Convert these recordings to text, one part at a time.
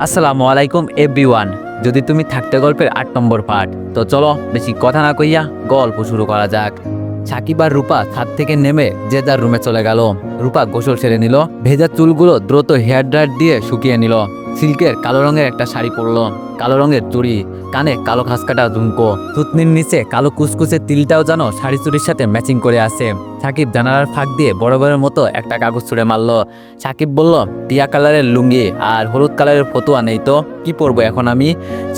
আসসালামু আলাইকুম এভরিওয়ান। যদি তুমি থাকতে গল্পের ৮ নম্বর পার্ট, তো চলো বেশি কথা না কইয়া গল্প শুরু করা যাক। সাকিব আর রূপা ছাদ থেকে নেমে যে যার রুমে চলে গেল। রূপা গোসল সেরে নিল, ভেজা চুলগুলো দ্রুত হেয়ার ড্রায়ার দিয়ে শুকিয়ে নিল। সিল্কের কালো রঙের একটা শাড়ি পরলো, কালো রঙের চুড়ি, কানে কালো খাসকাটা ঝুমকো, থুতনির নিচে কালো কুচকুচে তিলটাও যেন শাড়ি চুড়ির সাথে ম্যাচিং করে আছে। সাকিব জানালার ফাঁক দিয়ে বরাবরের মতো একটা কাগজ ছুঁড়ে মারলো। সাকিব বলল, টিয়া কালারের লুঙ্গি আর হলুদ কালারের ফতুয়া নেই তো, কি পরবো এখন আমি?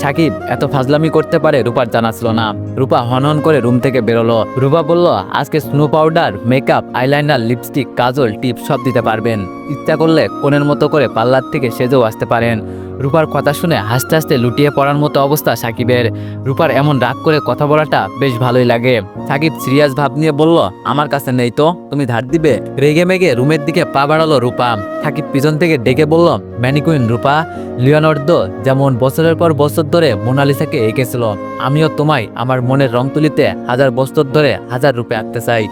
সাকিব এত ফাজলামি করতে পারে রূপার জানা ছিল না। রূপা হনহন করে রুম থেকে বেরোলো। রূপা বলল, আজকে snow powder, makeup, eyeliner, lipstick, কাজল, টিপ সব দিতে পারবেন। ইচ্ছা করলে কোণের মতো করে পার্লার থেকে সেজেও আসতে পারেন। রূপার কথা শুনে হাসতে হাসতে লুটিয়ে পড়ার মতো অবস্থা সাকিবের। রূপার এমন রাগ করে কথা বলাটা বেশ ভালোই লাগে। সাকিব সিরিয়াস ভাব নিয়ে বলল, আমার কাছে নেই তো, তুমি ধার দিবে? রেগে মেগে রুমের দিকে পা বাড়ালো রূপা। সাকিব পিছন থেকে ডেকে বলল, ম্যানিকুইন রূপা, লিওনার্দো যেমন বছরের পর বছর ধরে মোনালিসাকে এঁকেছিল, আমিও তোমায় আমার মনের রং তুলিতে 1000 বছর ধরে 1000 রূপে আঁকতে চাই।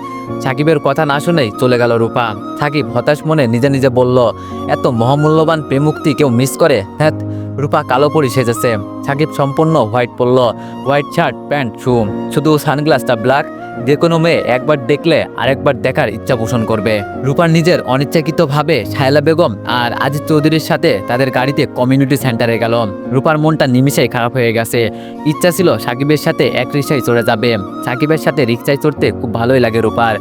সাকিবের কথা না শুনেই চলে গেল রূপা। সাকিব হতাশ মনে নিজে নিজে বলল, এত মহামূল্যবান প্রেমুক্তি কেউ মিস করে? হ্যাঁ। রূপা কালো পরি সেজেছে। সাকিব সম্পূর্ণ হোয়াইট পরল, হোয়াইট শার্ট, প্যান্ট, শু, শুধু সানগ্লাসটা ব্ল্যাক। যে কোনো মেয়ে একবার দেখলে আরেকবার দেখার ইচ্ছা পোষণ করবে। রূপার নিজের অনিচ্ছাকৃতভাবে শায়লা বেগম আর আজিজ চৌধুরীর সাথে তাদের গাড়িতে কমিউনিটি সেন্টারে গেল। রূপার মনটা নিমিষেই খারাপ হয়ে গেছে। ইচ্ছা ছিল সাকিবের সাথে এক রিক্সায় চড়ে যাবে। সাকিবের সাথে রিক্সায় চড়তে খুব ভালোই লাগে রূপার।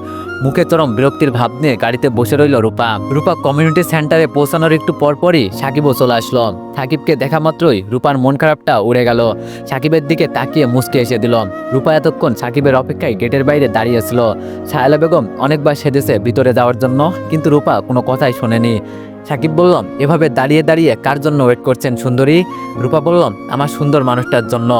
মুখে চরম বিরক্তির ভাব নিয়ে গাড়িতে বসে রইল রূপা। রূপা কমিউনিটি সেন্টারে পৌঁছানোর একটু পরপরই সাকিবও চলে আসলো। সাকিবকে দেখা মাত্রই রূপার মন খারাপটা উড়ে গেল। সাকিবের দিকে তাকিয়ে মুচকে এসে দিল। রূপা এতক্ষণ সাকিবের অপেক্ষায় গেটের বাইরে দাঁড়িয়েছিল। শায়লা বেগম অনেকবার সেজেছে ভিতরে যাওয়ার জন্য, কিন্তু রূপা কোনো কথাই শোনেনি। সাকিব বলল, এভাবে দাঁড়িয়ে দাঁড়িয়ে কার জন্য ওয়েট করছেন সুন্দরী? রূপা বলল, আমার সুন্দর মানুষটার জন্য।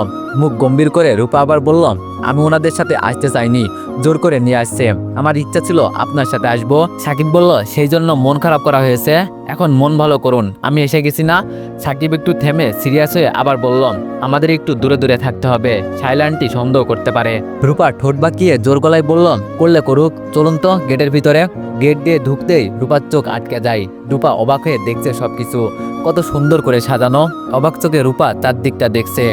মুখ গম্ভীর করে রূপা আবার বলল, আমি ওনাদের সাথে আসতে চাইনি, জোর করে নিয়ে আসছে। আমার ইচ্ছা ছিল আপনার সাথে আসবো। সাকিব বলল, সেই জন্য মন খারাপ করা হয়েছে? এখন মন ভালো করুন, আমি এসে গেছি না। সাকিব একটু থেমে সিরিয়াস হয়ে আবার বলল, আমাদের একটু দূরে দূরে থাকতে হবে, শায়লা আন্টি সন্দেহ করতে পারে। রূপা ঠোঁট বাঁকিয়ে জোর গলায় বলল, করলে করুক, চলুন তো গেটের ভিতরে। গেট দিয়ে ঢুকতেই রূপার চোখ আটকে যায়। রূপা অবাক হয়ে দেখছে সবকিছু কত সুন্দর করে সাজানো। অবাক চোখে রূপা চারদিকটা দেখছে।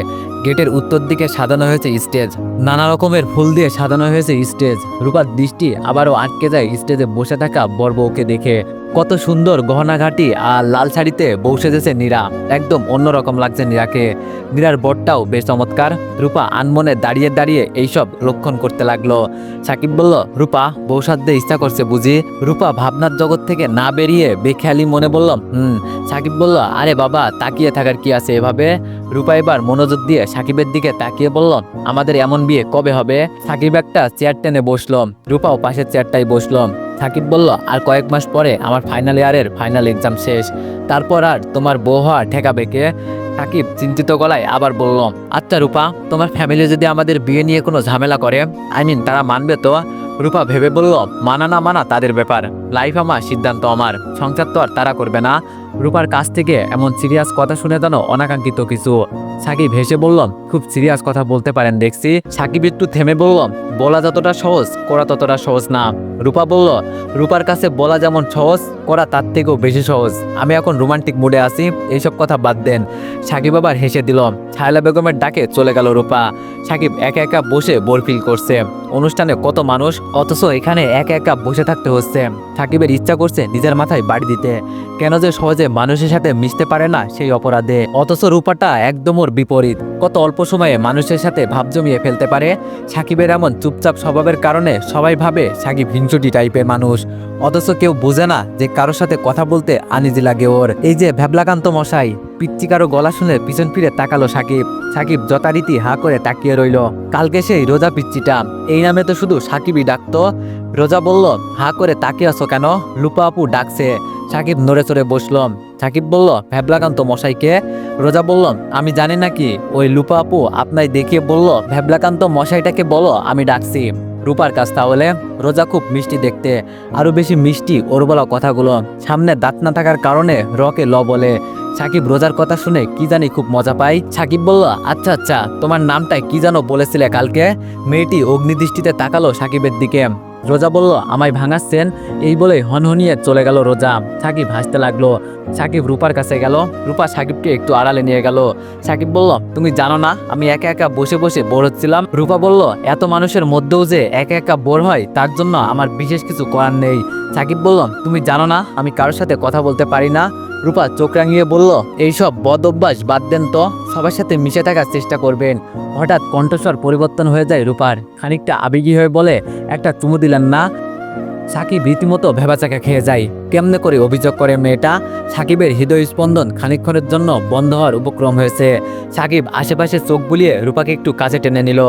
গেটের উত্তর দিকে সাজানো হয়েছে স্টেজ, নানা রকমের ফুল দিয়ে সাজানো হয়েছে স্টেজ। রূপার দৃষ্টি আবারও আটকে যায় স্টেজে বসে থাকা বর বউকে দেখে। কত সুন্দর গহনাঘাটি আর লাল শাড়িতে বউ সেজেছে নীরা, একদম অন্যরকম লাগছে নীরাকে। নীরার বরটাও বেশ চমৎকার। রূপা আনমনে দাঁড়িয়ে দাঁড়িয়ে এইসব লক্ষণ করতে লাগলো। সাকিব বলল, রূপা বউ সাধ্যে ইচ্ছা করছে বুঝি? রূপা ভাবনার জগৎ থেকে না বেরিয়ে বেখেয়ালি মনে বলল, সাকিব বলল, আরে বাবা তাকিয়ে থাকার কি আছে এভাবে? রূপা এবার মনোযোগ দিয়ে সাকিবের দিকে তাকিয়ে বলল, আমাদের এমন বিয়ে কবে হবে? সাকিব একটা চেয়ার টেনে বসলো, রূপাও পাশের চেয়ারটাই বসলো। সাকিব বলল, আর কয়েক মাস পরে আমার ফাইনাল ইয়ারের ফাইনাল এক্সাম শেষ, তারপর আর তোমার বউ হওয়া ঠেকাবে কে? সাকিব চিন্তিত গলায় আবার বলল, আচ্ছা রূপা, তোমার ফ্যামিলি যদি আমাদের বিয়ে নিয়ে কোনো ঝামেলা করে, তারা মানবে তো? রূপা ভেবে বলল, মানা না মানা তাদের ব্যাপার, লাইফ আমার, সিদ্ধান্ত আমার, সংসার তো আর তারা করবে না। রূপার কাছ থেকে এমন সিরিয়াস কথা শুনে যেন অনাকাঙ্ক্ষিত কিছু। সাকিব হেসে বলল, খুব সিরিয়াস কথা বলতে পারেন দেখছি। সাকিব একটু থেমে বলল, বলা যতটা সহজ করা ততটা সহজ না। রূপা বলল, রূপার কাছে বলা যেমন সহজ, করা তার থেকেও বেশি সহজ। আমি এখন রোমান্টিক মুডে আছি, এইসব কথা বাদ দেন। সাকিব আবার হেসে দিল। শায়লা বেগমের ডাকে চলে গেল রূপা। সাকিব একা একা বসে বোর ফিল করছে। অনুষ্ঠানে কত মানুষ, অথচ এখানে একা একা বসে থাকতে হচ্ছে। সাকিবের ইচ্ছা করছে নিজের মাথায় বাড়ি দিতে। কেন যে সহজে মানুষের সাথে মিশতে পারে না সেই অপরাধে। অথচ রূপাটা একদম ওর বিপরীত, কত অল্প সময়ে মানুষের সাথে ভাব জমিয়ে ফেলতে পারে। সাকিবের এমন চুপচাপ স্বভাবের কারণে সবাই ভাবে সাকিব হিংসুটি টাইপের মানুষ, অথচ কেউ বোঝে না যে কারোর সাথে কথা বলতে আনিজি লাগে ওর। এই যে ভ্যাবলাকান্ত মশাই, পিচ্চি কারো গলা শুনে পিছন ফিরে তাকালো সাকিব। সাকিব যথারীতি হা করে তাকিয়ে রইল। কালকে সেই রোজা পিচ্চিটা, এই নামে তো শুধু সাকিবই ডাকতো। রোজা বলল, হা করে তাকিয়ে আছো কেন? লুপা আপু ডাকছে। সাকিব নড়ে চড়ে বসল। সাকিব বলল, ভ্যাবলাকান্ত মশাইকে? রোজা বলল, আমি জানি নাকি, ওই লুপা আপু আপনাই দেখিয়ে বলল ভ্যাবলাকান্ত মশাইটাকে বলো আমি ডাকছি। রূপার কাছ তাহলে? রোজা খুব মিষ্টি দেখতে, আরো বেশি মিষ্টি ওর বলা কথাগুলো। সামনে দাঁত না থাকার কারণে রকে ল বলে। সাকিব রোজার কথা শুনে কি জানি খুব মজা পায়। সাকিব বলল, আচ্ছা আচ্ছা, তোমার নামটা কি জানো বলেছিলে কালকে? মেয়েটি অগ্নিদৃষ্টিতে তাকালো সাকিবের দিকে। রোজা বলল, আমায় ভাঙাচ্ছেন? এই বলে হনহনিয়ে চলে গেল রোজা। সাকিব হাসতে লাগলো। সাকিব রূপার কাছে গেল। রূপা সাকিবকে একটু আড়ালে নিয়ে গেল। সাকিব বলল, তুমি জানো না আমি একা একা বসে বসে বোর হচ্ছিলাম? রূপা বলল, এত মানুষের মধ্যেও যে একা একা বোর হয় তার জন্য আমার বিশেষ কিছু করার নেই। সাকিব বলল, তুমি জানো না আমি কারোর সাথে কথা বলতে পারি না? রূপা চোখ রাঙিয়ে বলল, এইসব বদ অভ্যাস বাদ দেন তো, সবার সাথে মিশে থাকার চেষ্টা করবেন। হঠাৎ কণ্ঠস্বর পরিবর্তন হয়ে যায় রূপার। খানিকটা আবেগী হয়ে বলে, একটা চুমু দিলেন না? সাকিব রীতিমতো ভেবাচাকা খেয়ে যায়। কেমনে করে অভিযোগ করে মেয়েটা? সাকিবের হৃদয় স্পন্দন খানিকক্ষণের জন্য বন্ধ হওয়ার উপক্রম হয়েছে। সাকিব আশেপাশে চোখ বুলিয়ে রূপাকে একটু কাছে টেনে নিল।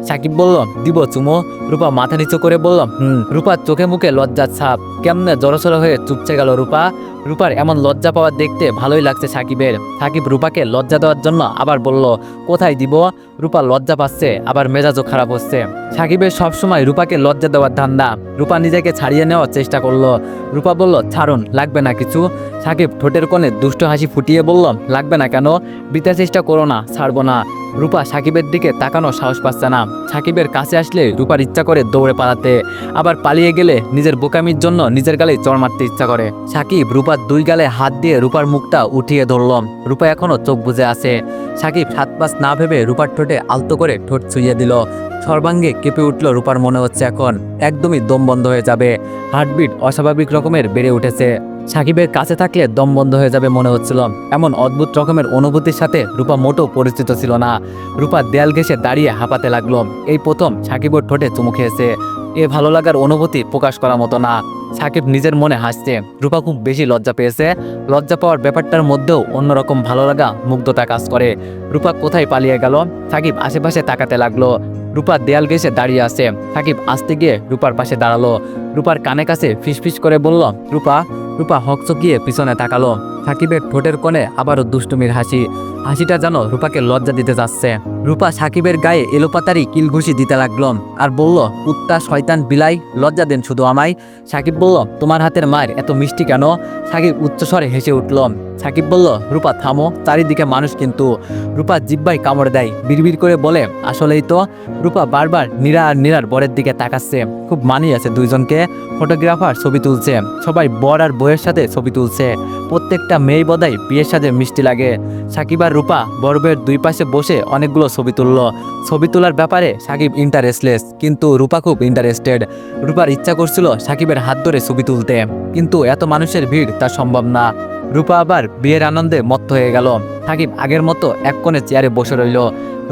সাকিব বলল, দিব চুমো? রূপা মাথা নিচু করে বলল, রূপার চোখে মুখে লজ্জার ছাপ। কেমনে জড়সড় হয়ে চুপচে গেল রূপা। রূপার এমন লজ্জা পাওয়া দেখতে ভালোই লাগছে সাকিবের। সাকিব রূপাকে লজ্জা দেওয়ার জন্য আবার বলল, কোথায় দিব? রূপা লজ্জা পাচ্ছে, আবার মেজাজও খারাপ হচ্ছে। সাকিবের সবসময় রূপাকে লজ্জা দেওয়ার ধান্দা। রূপা নিজেকে ছাড়িয়ে নেওয়ার চেষ্টা করলো। রূপা বলল, ছাড়ুন, লাগবে না কিছু। সাকিব ঠোঁটের কোণে দুষ্ট হাসি ফুটিয়ে বলল, লাগবে না কেন? বৃথা চেষ্টা করো না, ছাড়বো না। রূপা সাকিবের দিকে তাকানো সাহস পাচ্ছে না। সাকিবের কাছে আসলে রূপার ইচ্ছা করে দৌড়ে পালাতে, আবার পালিয়ে গেলে নিজের বোকামির জন্য নিজের গালে চড় মারতে ইচ্ছা করে। সাকিব রূপার দুই গালে হাত দিয়ে রূপার মুখটা উঠিয়ে ধরল। রূপা এখনো চোখ বুজে আছে। সাকিব সাত পাঁচ না ভেবে রূপার ঠোঁটে আলতো করে ঠোঁট ছুঁয়ে দিল। সর্বাঙ্গে কেঁপে উঠল রূপার। মনে হচ্ছে এখন একদমই দম বন্ধ হয়ে যাবে। হার্টবিট অস্বাভাবিক রকমের বেড়ে উঠেছে। সাকিবের কাছে থাকলে দম বন্ধ হয়ে যাবে মনে হচ্ছিল। এমন অদ্ভুত রকমের অনুভূতির সাথে রূপা মোটেও পরিচিত ছিল না। রূপা দেয়াল ঘেঁষে দাঁড়িয়ে হাঁপাতে লাগলো। এই প্রথম সাকিবের ঠোঁটে চুমু খেয়েছে। এ ভালো লাগার অনুভূতি প্রকাশ করার মতো না। সাকিব নিজের মনে হাসছে। রূপা খুব বেশি লজ্জা পেয়েছে। লজ্জা পাওয়ার ব্যাপারটার মধ্যেও অন্যরকম ভালো লাগা, মুগ্ধতা কাজ করে। রূপা কোথায় পালিয়ে গেল? সাকিব আশেপাশে তাকাতে লাগলো। রূপা দেয়াল ঘেঁষে দাঁড়িয়ে আছে। সাকিব আসতে গিয়ে রূপার পাশে দাঁড়ালো। রূপার কানে কাছে ফিসফিস করে বলল, রূপা। রূপা হকচকিয়ে পিছনে তাকালো। সাকিবের ঠোঁটের কোণে আবারও দুষ্টুমির হাসি। হাসিটা যেন রূপাকে লজ্জা দিতে যাচ্ছে। রূপা সাকিবের গায়ে এলোপাতারি কিলঘুষি দিতে লাগলো আর বলল, কুত্তা, শয়তান, বিলাই, লজ্জা দেন শুধু আমায়। সাকিব বলল, তোমার হাতের মায়ের এত মিষ্টি কেন? সাকিব উচ্চস্বরে হেসে উঠল। সাকিব বলল, রূপা থামো, চারিদিকে মানুষ কিন্তু। রূপা জিব্বায় কামড় দেয়, বিড়বিড় করে বলে, আসলেই তো। রূপা বারবার নীরা আর নীরার বরের দিকে তাকাচ্ছে। খুব মানিয়ে আছে দুইজনকে। ফটোগ্রাফার ছবি তুলছে। সবাই বর আর বউয়ের সাথে ছবি তুলছে। প্রত্যেকটা মেয়ে বোধহয় বিয়ের সাথে মিষ্টি লাগে। সাকিব আর রূপা বরবের দুই পাশে বসে অনেকগুলো ছবি তুলল। ছবি তোলার ব্যাপারে সাকিব ইন্টারেস্টলেস, কিন্তু রূপা খুব ইন্টারেস্টেড। রূপার ইচ্ছা করছিল সাকিবের হাত ধরে ছবি তুলতে, কিন্তু এত মানুষের ভিড় তা সম্ভব না। রূপা আবার বিয়ের আনন্দে মত্ত হয়ে গেল। সাকিব আগের মতো এক কোণে চেয়ারে বসে রইল।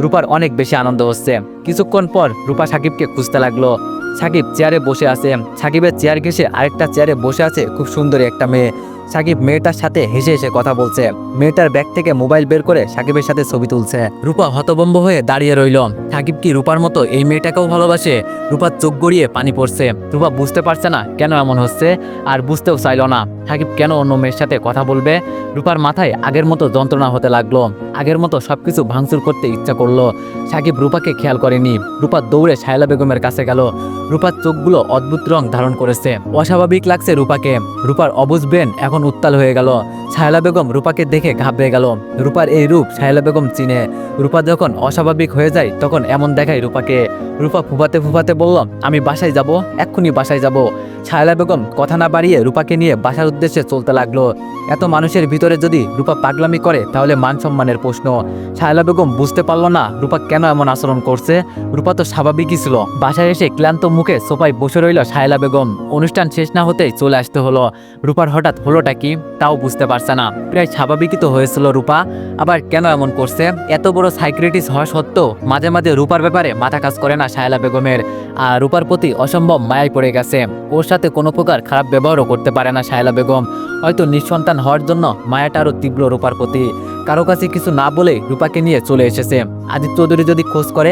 রূপার অনেক বেশি আনন্দ হচ্ছে। কিছুক্ষণ পর রূপা সাকিবকে খুঁজতে লাগলো। সাকিব চেয়ারে বসে আছে। সাকিবের চেয়ার ঘেঁষে আরেকটা চেয়ারে বসে আছে খুব সুন্দরী একটা মেয়ে। সাকিব মেয়েটার সাথে হেসে হেসে কথা বলছে। মেয়েটার ব্যাগ থেকে মোবাইল বের করে সাকিবের সাথে ছবি তুলছে। রূপা হতভম্ব হয়ে দাঁড়িয়ে রইল। সাকিব কি রূপার মতো এই মেয়েটাকেও ভালোবাসে? রূপার চোখ গড়িয়ে পানি পড়ছে। রূপা বুঝতে পারছে না কেন এমন হচ্ছে, আর বুঝতেও চাইল না সাকিব কেন অন্য মেয়ের সাথে কথা বলবে। রূপার মাথায় আগের মতো যন্ত্রণা হতে লাগলো। আগের মতো সবকিছু ভাঙচুর করতে ইচ্ছা করলো। সাকিব রূপাকে খেয়াল করেনি। রূপা দৌড়ে শায়লা বেগমের কাছে গেল। রূপার চোখগুলো অদ্ভুত রং ধারণ করেছে। অস্বাভাবিক লাগছে রূপাকে। রূপার অবুঝ ব্রেন এখন উত্তাল হয়ে গেল। শায়লা বেগম রূপাকে দেখে ঘাবড়ে গেল। রূপার এই রূপ শায়লা বেগম চিনে। রূপা যখন অস্বাভাবিক হয়ে যায় তখন এমন দেখায় রূপাকে। রূপা ফুফাতে ফুফাতে বলল, আমি বাসায় যাব, এক্ষুনি বাসায় যাব। শায়লা বেগম কথা না বাড়িয়ে রূপাকে নিয়ে বাসার উদ্দেশ্যে চলতে লাগলো। এত মানুষের ভিতরে যদি রূপা পাগলামি করে তাহলে মান সম্মানের প্রশ্ন। শায়লা বেগম বুঝতে পারল না রূপা কেন এমন আচরণ করছে। রূপা তো স্বাভাবিকই ছিল। বাসায় এসে ক্লান্ত মুখে সোফায় বসে রইল শায়লা বেগম। অনুষ্ঠান শেষ না হতেই চলে আসতে হলো। রূপার হঠাৎ হলোটা কি তাও বুঝতে পারছে না। প্রায় স্বাভাবিকই তো হয়েছিল রূপা, আবার কেন এমন করছে? এত বড় সাইক্রেটিস হওয়া সত্ত্বেও মাঝে মাঝে রূপার ব্যাপারে মাথা কাজ করে না শায়লা বেগমের। আর রূপার প্রতি অসম্ভব মায়ায় পড়ে গেছে। ওর সাথে কোনো প্রকার খারাপ ব্যবহারও করতে পারে না শায়লা বেগম। হয়তো নিঃসন্তান হওয়ার জন্য মায়াটা আরও তীব্র রূপার প্রতি। কারো কাছে কিছু না বলে রূপাকে নিয়ে চলে এসেছে। আদিত্য চৌধুরী যদি খোঁজ করে।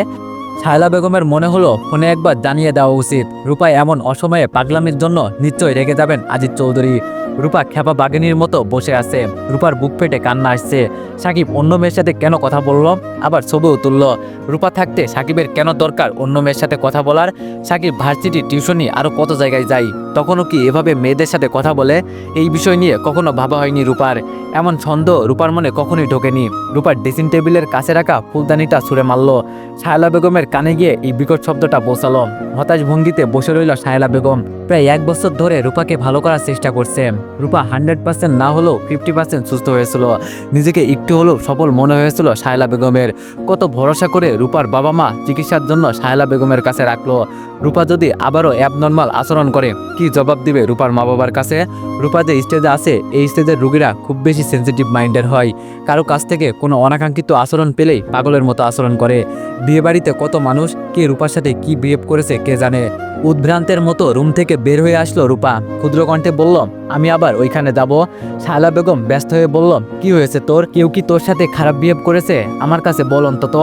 শায়লা বেগমের মনে হলো ফোনে একবার জানিয়ে দেওয়া উচিত। রূপা এমন অসময়ে পাগলামির জন্য নিশ্চয়ই রেগে যাবেন আজিজ চৌধুরী। রূপা খেপা বাঘিনীর মতো বসে আছে। রূপার বুক ফেটে কান্না আসছে। সাকিব অন্য মেয়ের সাথে কেন কথা বললো, আবার ছবিও তুললো। রূপা থাকতে সাকিবের কেন দরকার অন্য মেয়ের সাথে কথা বলার? সাকিব ভার্সিটি, টিউশনি আরও কত জায়গায় যায়, তখনও কি এভাবে মেয়েদের সাথে কথা বলে? এই বিষয় নিয়ে কখনো ভাবা হয়নি রূপার। এমন সন্দেহ রূপার মনে কখনোই ঢোকেনি। রূপার ড্রেসিং টেবিলের কাছে রাখা ফুলদানিটা ছুঁড়ে মারল। শায়লা বেগমের কানে গিয়ে এই বিকট শব্দটা পৌঁছালো। হতাশ ভঙ্গিতে বসে রইল শায়লা বেগম। প্রায় 1 বছর ধরে রূপাকে ভালো করার চেষ্টা করছে। রূপা 100% না হলেও 50% সুস্থ হয়েছিল। নিজেকে একটু হলেও সফল মনে হয়েছিল শায়লা বেগমের। কত ভরসা করে রূপার বাবা মা চিকিৎসার জন্য শায়লা বেগমের কাছে রাখলো। রূপা যদি আবারও অ্যাবনর্মাল আচরণ করে কি জবাব দিবে রূপার মা বাবার কাছে? রূপা যে স্টেজে আছে, এই স্টেজের রোগীরা খুব বেশি সেন্সিটিভ মাইন্ডের হয়। কারো কাছ থেকে কোনো অনাকাঙ্ক্ষিত আচরণ পেলেই পাগলের মতো আচরণ করে। বিয়েবাড়িতে কত মানুষ কে রূপার সাথে কি বিহেভ করেছে কে জানে। উদ্ভ্রান্তের মতো রুম থেকে বের হয়ে আসলো রূপা। ক্ষুদ্র কণ্ঠে বলল, আমি আবার ওইখানে যাব। শায়লা বেগম ব্যস্ত হয়ে বলল, কি হয়েছে তোর? কেউ কি তোর সাথে খারাপ বিহেভ করেছে? আমার কাছে বল অন্তত।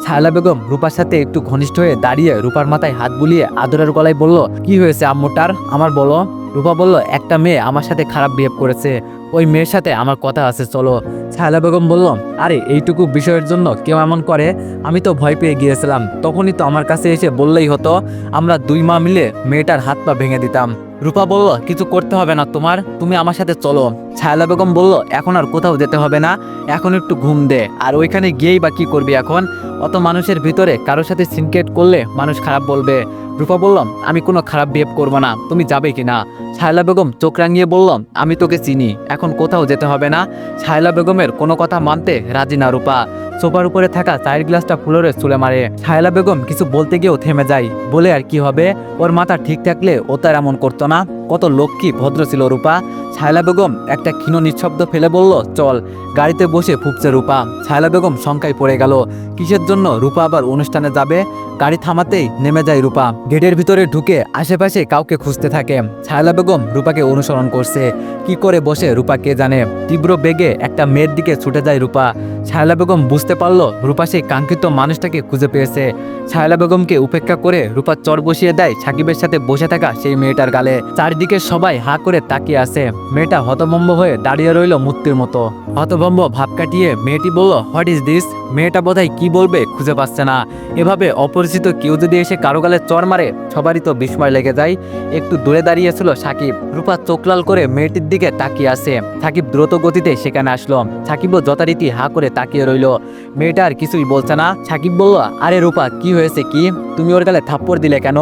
শায়লা বেগম রূপার সাথে একটু ঘনিষ্ঠ হয়ে দাঁড়িয়ে রূপার মাথায় হাত বুলিয়ে আদরের গলায় বলল, কি হয়েছে আম্মুটার? আমার বলো। রূপা বলল, একটা মেয়ে আমার সাথে খারাপ বিহেভ করেছে, ওই মেয়ের সাথে আমার কথা আছে, চলো। শায়লা বেগম বলল, আরে এইটুকু বিষয়ের জন্য কেউ এমন করে? আমি তো ভয় পেয়ে গিয়েছিলাম, তখনই তো আমার কাছে এসে বললেই হতো, আমরা 2 মা মিলে মেয়েটার হাত পা ভেঙে দিতাম। রূপা বলল, কিছু করতে হবে না তোমার, তুমি আমার সাথে চলো। শায়লা বেগম বলল, এখন আর কোথাও যেতে হবে না, এখন একটু ঘুম দে। আর ওইখানে গিয়েই বা কি করবি এখন? অত মানুষের ভিতরে কারোর সাথে সিনক্রেট করলে মানুষ খারাপ বলবে। রূপা বলল, আমি কোনো খারাপ বিহেভ করবো না, তুমি যাবে কি না? শায়লা বেগম চোখ রাঙিয়ে বলল, আমি তোকে চিনি, এখন কোথাও যেতে হবে না। শায়লা বেগমের কোনো কথা মানতে রাজি না রূপা। সোফার উপরে থাকা চায়ের গ্লাসটা ফ্লোরে ছুঁড়ে মারে। শায়লা বেগম কিছু বলতে গিয়েও থেমে যায়। বলে আর কি হবে, ওর মাথা ঠিক থাকলে ও তার এমন করতো না। কত লক্ষ্মী ভদ্র ছিল রূপা। শায়লা বেগম একটা ক্ষীণ নিঃশব্দ ফেলে বলল, চল। গাড়িতে বসে ফুঁকছে রূপা। শায়লা বেগম শঙ্কায় পড়ে গেল, কিসের জন্য রূপা আবার অনুষ্ঠানে যাবে? গাড়ি থামাতেই নেমে যায় রূপা। গেটের ভিতরে ঢুকে আশেপাশে কাউকে খুঁজতে থাকে। শায়লা বেগম রূপাকে অনুসরণ করছে। কি করে বসে রূপা কে জানে। তীব্র বেগে একটা মেয়ের দিকে ছুটে যায় রূপা। শায়লা বেগম বুঝতে পারলো রূপা সেই কাঙ্ক্ষিত মানুষটাকে খুঁজে পেয়েছে। শায়লা বেগমকে উপেক্ষা করে রূপা চর বসিয়ে দেয় সাকিবের সাথে বসে থাকা সেই মেয়েটার গালে। চারিদিকে সবাই হা করে তাকিয়ে আছে। মেয়েটা হতভম্ব হয়ে দাঁড়িয়ে রইল মূর্তির মতো। হতভম্ব ভাব কাটিয়ে মেয়েটি বলল, হোয়াট ইজ দিস? মেয়েটা বোধহয় কি বলবে খুঁজে পাচ্ছে না। এভাবে অপরিচিত কেউ যদি এসে কারো গালে চর মারে সবারই তো বিস্ময় লেগে যায়। একটু দূরে দাঁড়িয়েছিল সাকিব। রূপা চোখ লাল করে মেয়েটির দিকে তাকিয়ে আছে। সাকিব দ্রুত গতিতে সেখানে আসলো। সাকিবও যথারীতি হা করে তাকিয়ে রইল। মেয়েটা আর কিছুই বলছে না। সাকিব বলল, আরে রূপা কি হয়েছে কি? তুমি ওর গালে থাপ্পড় দিলে কেন?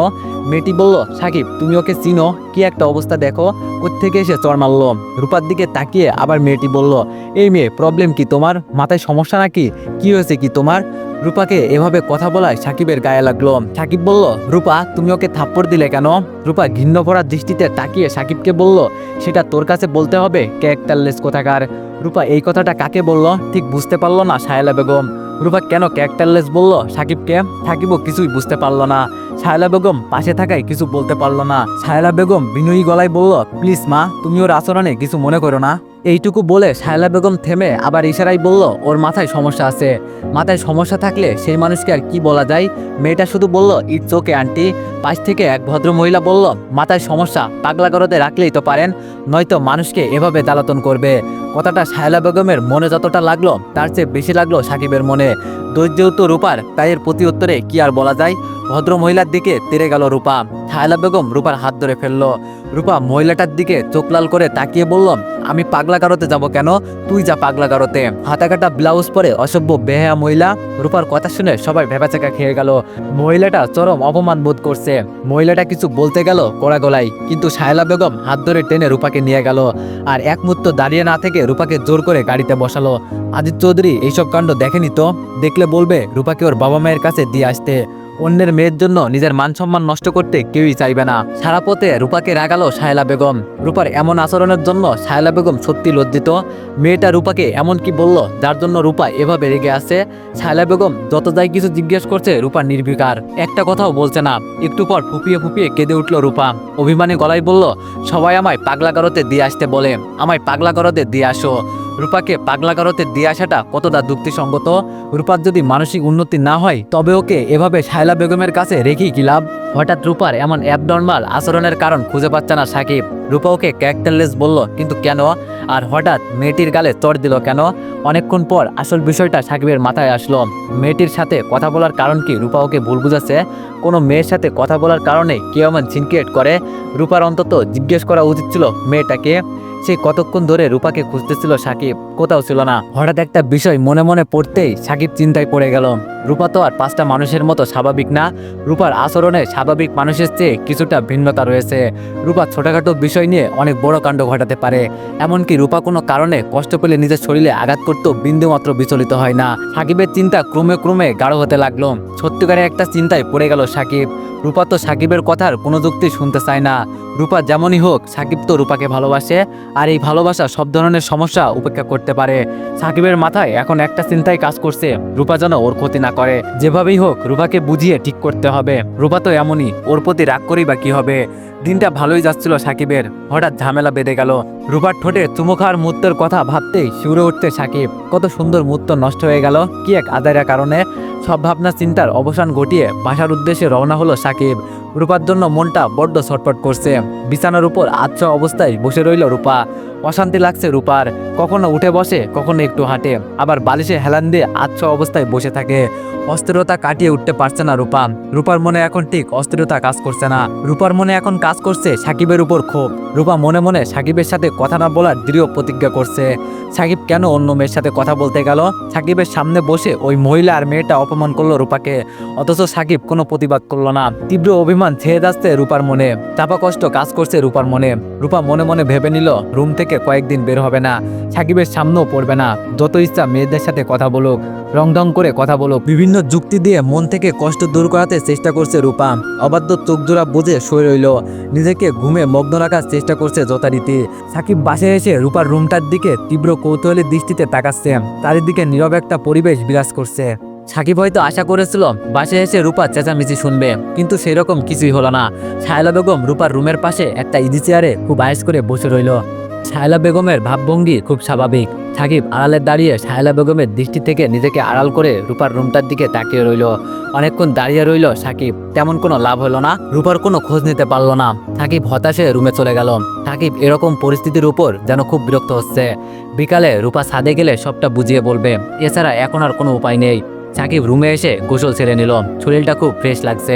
মেয়েটি বলল, সাকিব তুমি ওকে চিনো? কি একটা অবস্থা দেখো, কোত্থেকে এসে চর মারলো। রূপার দিকে তাকিয়ে আবার মেয়েটি বলল, এই মেয়ে প্রবলেম কি তোমার? মাথায় সমস্যা নাকি? কি হয়েছে কি তোমার? রূপাকে এভাবে কথা বলায় সাকিবের গায়ে লাগলো। সাকিব বলল, রূপা তুমি ওকে থাপ্পড় দিলে কেন? রূপা ঘৃণ্য ভরা দৃষ্টিতে তাকিয়ে সাকিবকে বলল, সেটা তোর কাছে বলতে হবে, ক্যারেক্টারলেস কোথাকার। রূপা এই কথাটা কাকে বলল ঠিক বুঝতে পারলো না শায়লা বেগম। রূপা কেন ক্যারেক্টারলেস বলল সাকিবকে? সাকিবও কিছুই বুঝতে পারলো না। শায়লা বেগম পাশে থাকায় কিছু বলতে পারলো না। শায়লা বেগম বিনয়ী গলায় বলল, প্লিজ মা, তুমি ওর আচরণে কিছু মনে করো না। এইটুকু বলে শায়লা বেগম থেমে আবার ইশারায় বলল, ওর মাথায় সমস্যা আছে। মাথায় সমস্যা থাকলে সেই মানুষকে আর কি বলা যায়? মেয়েটা শুধু বলল, ইটস ওকে আন্টি। পাশ থেকে এক ভদ্র মহিলা বলল, মাথায় সমস্যা পাগলাগারদে রাখলেই তো পারেন, নয়তো মানুষকে এভাবে জ্বালাতন করবে। কথাটা শায়লা বেগমের মনে যতটা লাগলো তার চেয়ে বেশি লাগলো সাকিবের মনে। দৈর্যত রূপার তাই এর প্রতি উত্তরে কি আর বলা যায়। ভদ্র মহিলার দিকে তেড়ে গেল রূপা। শায়লা বেগম রূপার হাত ধরে ফেললো। রূপা মহিলাটার দিকে চোখ লাল করে তাকিয়ে বলল, আমি পাগলাগারোতে যাব কেন? তুই যা পাগলাগারোতে। হাতাকাটা ব্লাউজ পরে অসভ্য বেহায়া মহিলা। রূপার কথা শুনে সবাই ভেবাচাকা খেয়ে গেল। মহিলাটা চরম অপমান বোধ করছে। মহিলাটা কিছু বলতে গেল কড়া গলায়, কিন্তু শায়লা বেগম হাত ধরে টেনে রূপাকে নিয়ে গেল। আর এক মুহূর্ত দাঁড়িয়ে না থেকে রূপাকে জোর করে গাড়িতে বসালো। আদিত্য চৌধুরী এইসব কাণ্ড দেখেনি তো? দেখলে বলবে রূপাকে ওর বাবা মায়ের কাছে দিয়ে আসতে। অন্যের মেয়ের জন্য নিজের মান সম্মান নষ্ট করতে কেউই চাইবে না। সারা পথে রূপাকে রাগালো শায়লা বেগম। রূপার এমন আচরণের জন্য শায়লা বেগম সত্যি লজ্জিত। মেয়েটা রূপাকে এমন কি বলল যার জন্য রূপা এভাবে রেগে আছে? শায়লা বেগম যত যাই কিছু জিজ্ঞেস করছে রূপা নির্বিকার, একটা কথাও বলছে না। একটু পর ফুপিয়ে ফুপিয়ে কেঁদে উঠল রূপা। অভিমানী গলায় বলল, সবাই আমায় পাগলাগারোতে দিয়ে আসতে বলে, আমায় পাগলাগারোতে দিয়ে আসো। রূপাকে পাগলাগারোতে দিয়ে আসাটা কতটা যুক্তিসঙ্গত? রূপার যদি মানসিক উন্নতি না হয় তবে ওকে এভাবে শায়লা বেগমের কাছে রেখেই কি লাভ? হঠাৎ রূপার এমন অ্যাবনর্মাল আচরণের কারণ খুঁজে পাচ্ছে না সাকিব। রূপা ওকে ক্যারেক্টারলেস বলল, কিন্তু কেন? আর হঠাৎ মেয়েটির গালে চড় দিল কেন? অনেকক্ষণ পর আসল বিষয়টা সাকিবের মাথায় আসলো। মেয়েটির সাথে কথা বলার কারণ কি রূপা ওকে ভুল বুঝাচ্ছে? কোনো মেয়ের সাথে কথা বলার কারণে কেউ এমন সিনক্রেট করে? রূপার অন্তত জিজ্ঞেস করা উচিত ছিল মেয়েটাকে। সেই কতক্ষণ ধরে রূপাকে খুঁজতেছিল সাকিব, কোথাও ছিল না। হঠাৎ একটা বিষয় মনে মনে পড়তেই সাকিব চিন্তায় পড়ে গেল। রূপা তো আর পাঁচটা মানুষের মতো স্বাভাবিক না। রূপার আচরণে স্বাভাবিক মানুষের চেয়ে কিছুটা ভিন্নতা রয়েছে। রূপা ছোটখাটো বিষয় নিয়ে অনেক বড় কাণ্ড ঘটাতে পারে। এমনকি রূপা কোনো কারণে কষ্ট পেলে নিজের শরীরে আঘাত করতেও বিন্দুমাত্র বিচলিত হয় না। সাকিবের চিন্তা ক্রমে ক্রমে গাঢ় হতে লাগলো। সত্যিকারের একটা চিন্তায় পড়ে গেল সাকিব। রূপা তো সাকিবের কথার কোনো যুক্তি শুনতে চায় না। রূপা যেমনই হোক, সাকিব তো রূপাকে ভালোবাসে, আর এই ভালোবাসা সব ধরনের সমস্যা উপেক্ষা করতে পারে। সাকিবের মাথায় এখন একটা চিন্তাই কাজ করছে, রূপা যেন ওর ক্ষতি না করে। যেভাবেই হোক রূপাকে বুঝিয়ে ঠিক করতে হবে। রূপা তো এমনই, ওর প্রতি রাগ করেই বা কি হবে। দিনটা ভালোই যাচ্ছিল সাকিবের, হঠাৎ ঝামেলা বেঁধে গেল। রূপার ঠোঁটে চুমু খাওয়ার মুহূর্তের কথা ভাবতেই শিউরে উঠতে সাকিব। কত সুন্দর মুহূর্ত নষ্ট হয়ে গেল কি এক আদায়ের কারণে। সব ভাবনা চিন্তার অবসান ঘটিয়ে বাসার উদ্দেশ্যে রওনা হলো সাকিব। রূপার জন্য মনটা বড্ড ছটফট করছে। বিছানার উপর আচ্ছা অবস্থায় বসে রইল রূপা। অশান্তি লাগছে রূপার। কখনো উঠে বসে, কখনো একটু হাঁটে, আবার বালিশে হেলান দিয়ে আচ্ছা অবস্থায় বসে থাকে। অস্থিরতা কাটিয়ে উঠতে পারছে না রূপা। রূপার মনে এখন ঠিক অস্থিরতা কাজ করছে না। রূপার মনে এখন কাজ করছে সাকিবের উপর ক্ষোভ। রূপা মনে মনে সাকিবের সাথে কথা না বলার দৃঢ় প্রতিজ্ঞা করছে। সাকিব কেন অন্য মেয়ের সাথে কথা বলতে গেল? সাকিবের সামনে বসে ওই মহিলা আর মেয়েটা অপমান করলো রূপাকে, অথচ সাকিব কোনো প্রতিবাদ করলো না। তীব্র অভিমান ছেয়ে যাচ্ছে রূপার মনে, চাপা কষ্ট কাজ করছে রূপার মনে। রূপা মনে মনে ভেবে নিল রুম থেকে কয়েকদিন বের হবে না, সাকিবের সামনেও পড়বে না। যত ইচ্ছা মেয়েদের সাথে কথা বলুক, রং ঢং করে কথা বলুক, বিভিন্ন যুক্তি দিয়ে মন থেকে কষ্ট দূর করাতে চেষ্টা করছে রূপা। অবাধ্য চোখ জোড়া বুঝে শুয়ে রইল, নিজেকে ঘুমে মগ্ন রাখার চেষ্টা করছে যথারীতি। সাকিব বাসায় এসে রূপার রুমটার দিকে তীব্র কৌতূহলী দৃষ্টিতে তাকাচ্ছে। চারিদিকে নীরব একটা পরিবেশ বিরাজ করছে। সাকিব হয়তো আশা করেছিল বাসায় এসে রূপা চেঁচামেচি শুনবে, কিন্তু সেরকম কিছুই হলো না। শায়লা বেগম রূপার রুমের পাশে একটা ইজি চেয়ারে খুব আয়েস করে বসে রইল। শায়লা বেগমের ভাবভঙ্গি খুব স্বাভাবিক। সাকিব আড়ালে দাঁড়িয়ে শায়লা বেগমের দৃষ্টি থেকে নিজেকে আড়াল করে রূপার রুমটার দিকে তাকিয়ে রইল। অনেকক্ষণ দাঁড়িয়ে রইল সাকিব, তেমন কোনো লাভ হলো না। রূপার কোনো খোঁজ নিতে পারলো না। সাকিব হতাশে রুমে চলে গেল। সাকিব এরকম পরিস্থিতির উপর যেন খুব বিরক্ত হচ্ছে। বিকালে রূপা ছাদে গেলে সবটা বুঝিয়ে বলবে, এছাড়া এখন আর কোনো উপায় নেই। সাকিব রুমে এসে গোসল ছেড়ে নিল। শরীরটা খুব ফ্রেশ লাগছে।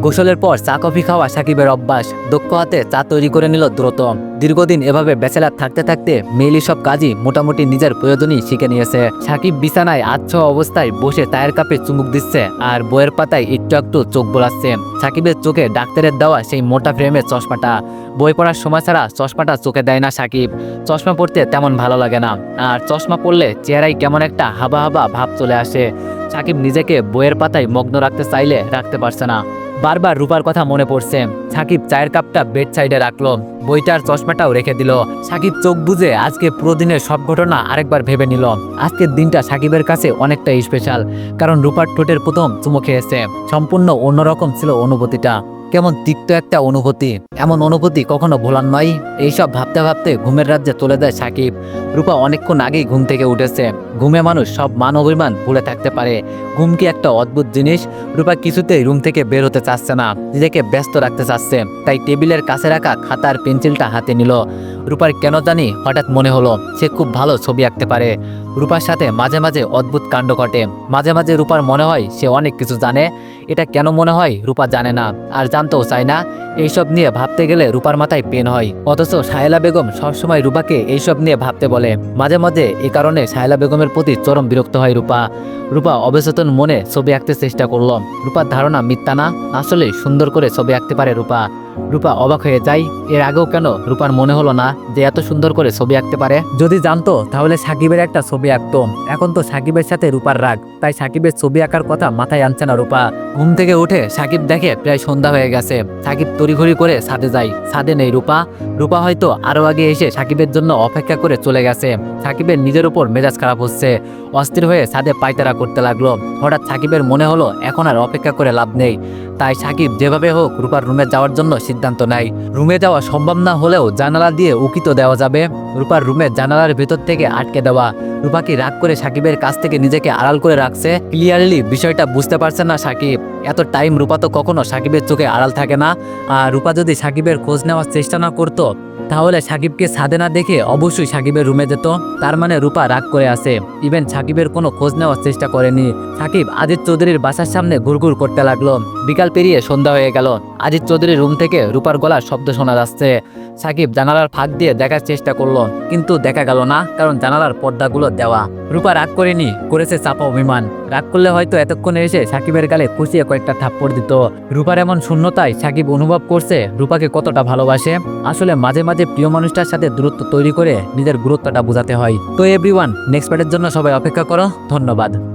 গোসলের পর চা কফি খাওয়া সাকিবের অভ্যাস। দক্ষ হাতে চা তৈরি করে নিল দ্রুত। দীর্ঘদিন এভাবে ব্যাচেলার থাকতে থাকতে মেইলি সব কাজই মোটামুটি নিজের প্রয়োজনই শিখে নিয়েছে। সাকিব বিছানায় আচ্ছা অবস্থায় বসে চায়ের কাপে চুমুক দিচ্ছে আর বইয়ের পাতায় একটু একটু চোখ বোলাচ্ছে। সাকিবের চোখে ডাক্তারের দেওয়া সেই মোটা ফ্রেমের চশমাটা। বই পড়ার সময় ছাড়া চশমাটা চোখে দেয় না সাকিব। চশমা পড়তে তেমন ভালো লাগে না, আর চশমা পড়লে চেহারায় কেমন একটা হাবা হাবা ভাব চলে আসে। সাকিব নিজেকে বইয়ের পাতায় মগ্ন রাখতে চাইলে রাখতে পারছে না। বারবার রূপার কথা মনে পড়ছে। সাকিব চায়ের কাপটা বেড সাইডে রাখলো, বইটার চশমাটাও রেখে দিল। সাকিব চোখ বুজে আজকে পুরো দিনের সব ঘটনা আরেকবার ভেবে নিল। আজকের দিনটা সাকিবের কাছে অনেকটা স্পেশাল, কারণ রূপার ঠোঁটের প্রথম চুমু খেয়েছে। সম্পূর্ণ অন্যরকম ছিল অনুভূতিটা, কেমন তিক্ত একটা অনুভূতি। এমন অনুভূতি কখনো ভোলার নয়। এইসব ভাবতে ভাবতে ঘুমের রাজ্যে চলে যায় সাকিব। রূপা অনেকক্ষণ আগেই ঘুম থেকে উঠেছে। ঘুমে মানুষ সব মান অভিমান ভুলে থাকতে পারে। ঘুম কি একটা অদ্ভুত জিনিস। রূপা কিছুতেই রুম থেকে বের হতে চাচ্ছে না, নিজেকে ব্যস্ত রাখতে চাচ্ছে। তাই টেবিলের কাছে রাখা খাতার পেন্সিলটা হাতে নিল। রূপার কেন জানি হঠাৎ মনে হলো সে খুব ভালো ছবি আঁকতে পারে। রূপার সাথে মাঝে মাঝে অদ্ভুত কাণ্ড ঘটে। মাঝে মাঝে রূপার মনে হয় সে অনেক কিছু জানে। এটা কেন মনে হয় রূপা জানে না, আর জানতেও চায় না। এইসব নিয়ে ভাবতে গেলে রূপার মাথায় পেন হয়, অথচ শায়লা বেগম সবসময় রূপাকে এইসব নিয়ে ভাবতে বলে। মাঝে মাঝে এই কারণে শায়লা বেগমের প্রতি চরম বিরক্ত হয় রূপা। রূপা অবচেতন মনে ছবি আঁকতে চেষ্টা করলো। রূপার ধারণা মিথ্যা না, আসলে সুন্দর করে ছবি আঁকতে পারে রূপা। রূপা অবাক হয়ে যায়। এর আগেও কেন রূপার মনে হলো না যে এত সুন্দর করে ছবি আঁকতে পারে? যদি জানতো তাহলে সাকিবের একটা ছবি আঁকতো। এখন তো সাকিবের সাথে রূপার রাগ, তাই সাকিবের ছবি আঁকার কথা মাথায় আনছে না রূপা। ঘুম থেকে উঠে সাকিব দেখে প্রায় সন্ধ্যা হয়ে গেছে। সাকিব তড়িঘড়ি করে ছাদে যায়। ছাদে নেই রূপা। রূপা হয়তো আরো আগে এসে সাকিবের জন্য অপেক্ষা করে চলে গেছে। সাকিবের নিজের উপর মেজাজ খারাপ হচ্ছে। অস্থির হয়ে ছাদে পায়তারা করতে লাগলো। হঠাৎ সাকিবের মনে হলো এখন আর অপেক্ষা করে লাভ নেই। তাই সাকিব যেভাবে হোক রূপার রুমে যাওয়ার জন্য সিদ্ধান্ত নেয়। রুমে যাওয়া সম্ভব না হলেও জানালা দিয়ে উকি তো দেওয়া যাবে। রূপার রুমের জানালার ভেতর থেকে আটকে দেওয়া। রূপা কি রাগ করে সাকিবের কাছ থেকে নিজেকে আড়াল করে রাখছে? ক্লিয়ারলি বিষয়টা বুঝতে পারছে না সাকিব। এত টাইম রূপা তো কখনো সাকিবের চোখে আড়াল থাকে না। আর রূপা যদি সাকিবের খোঁজ নেওয়ার চেষ্টা না করতো তাহলে সাকিবকে ছাদে না দেখে অবশ্যই সাকিবের রুমে যেত। তার মানে রূপা রাগ করে আছে। ইভেন সাকিবের কোনো খোঁজ নেওয়ার চেষ্টা করেনি। সাকিব আজিজ চৌধুরীর বাসার সামনে ঘুরঘুর করতে লাগলো। বিকাল পেরিয়ে সন্ধ্যা হয়ে গেল। আজিজ চৌধুরীর রুম থেকে রূপার গলার শব্দ শোনা যাচ্ছে। সাকিব জানালার ফাঁক দিয়ে দেখার চেষ্টা করলো, কিন্তু দেখা গেল না, কারণ জানালার পর্দাগুলো দেওয়া। রূপা রাগ করেনি, করেছে চাপা অভিমান। রাগ করলে হয়তো এতক্ষণে এসে সাকিবের গালে খুশিয়ে কয়েকটা থাপ্পড় দিত। রূপার এমন শূন্যতায় সাকিব অনুভব করছে রূপাকে কতটা ভালোবাসে। আসলে মাঝে মাঝে প্রিয় মানুষটার সাথে দূরত্ব তৈরি করে নিজের গুরুত্বটা বোঝাতে হয়। তো এভরিওয়ান, নেক্সট পার্টের জন্য সবাই অপেক্ষা করো। ধন্যবাদ।